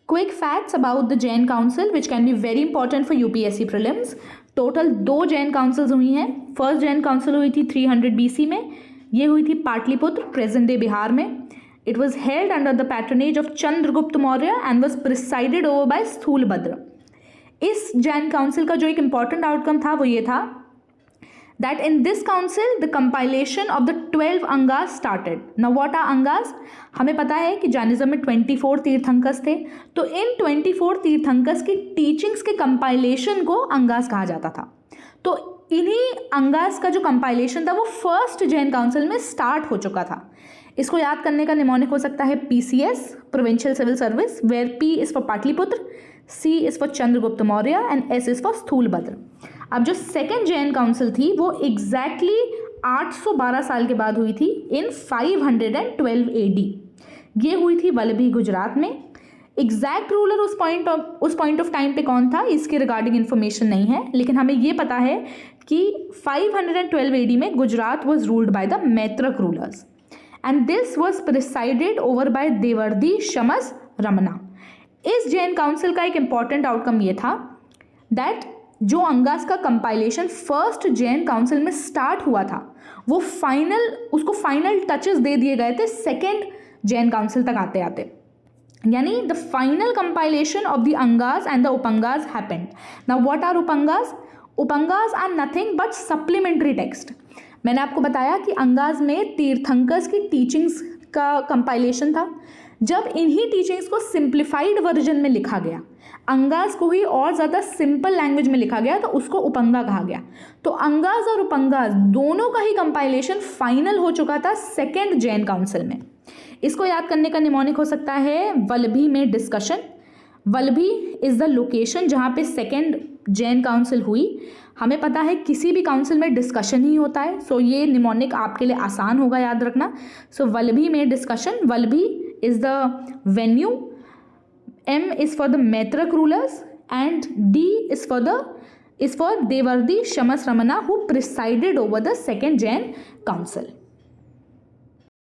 Quick facts about the Jain council which can be very important for UPSC prelims. Total 2 Jain councils हुई हैं। First Jan council हुई थी 300 BC में, ये हुई थी पाटलिपुत्र प्रेजेंट डे बिहार में। It was held under the patronage of Chandragupta Maurya and was presided over by Sthulabhadra. इस जैन काउंसिल का जो एक इंपॉर्टेंट आउटकम था वो ये था that in this council the compilation of the 12 angas started. Now what are angas? हमें पता है कि जैनिज्म में 24 तीर्थंकर्स थे, तो इन 24 तीर्थंकर्स की टीचिंग्स के कंपाइलेशन को अंगास कहा जाता था। तो इन्हीं अंगास का जो कंपाइलेशन था वो फर्स्ट जैन काउंसिल में स्टार्ट हो चुका था। इसको याद करने का निमोनिक हो सकता है PCS, provincial civil service, where P is for Pataliputra, C is for Chandragupta Maurya and S is for Sthulabhadra. अब जो सेकेंड जैन काउंसिल थी वो एग्जैक्टली 812 साल के बाद हुई थी इन 512 AD। ये हुई थी वल्लभी गुजरात में। एग्जैक्ट रूलर उस पॉइंट ऑफ टाइम पे कौन था इसके रिगार्डिंग इन्फॉर्मेशन नहीं है, लेकिन हमें ये पता है कि 512 AD में Gujarat was ruled by the Maitraka rulers and this was presided over by Devardhi Kshamashramana. इस जैन काउंसिल का एक इंपॉर्टेंट आउटकम ये था दैट जो अंगास का कंपाइलेशन फर्स्ट जैन काउंसिल में स्टार्ट हुआ था वो उसको फाइनल टचेस दे दिए गए थे सेकेंड जैन काउंसिल तक आते आते, यानी the final compilation of the Angas and the Upangas happened. Now what are Upangas? Upangas are nothing but supplementary text. मैंने आपको बताया कि अंगास में तीर्थंकर्स की टीचिंग्स का कंपाइलेशन था। जब इन्हीं टीचिंग्स को सिंप्लीफाइड वर्जन में लिखा गया, अंगास को ही और ज़्यादा सिंपल लैंग्वेज में लिखा गया, तो उसको उपंगा कहा गया। तो अंगास और उपंगास दोनों का ही कंपाइलेशन फाइनल हो चुका था सेकेंड जैन काउंसिल में। इसको याद करने का निमोनिक हो सकता है वल्लभी में discussion. Vallabhi is the location जहाँ पे सेकेंड जैन काउंसिल हुई। हमें पता है किसी भी काउंसिल में डिस्कशन ही होता है, सो ये निमोनिक आपके लिए आसान होगा याद रखना। सो वल्लभी में discussion, Vallabhi is the venue, M is for the Maitrak rulers and D is for Devardi Shamas Ramana who presided over the second Jain council.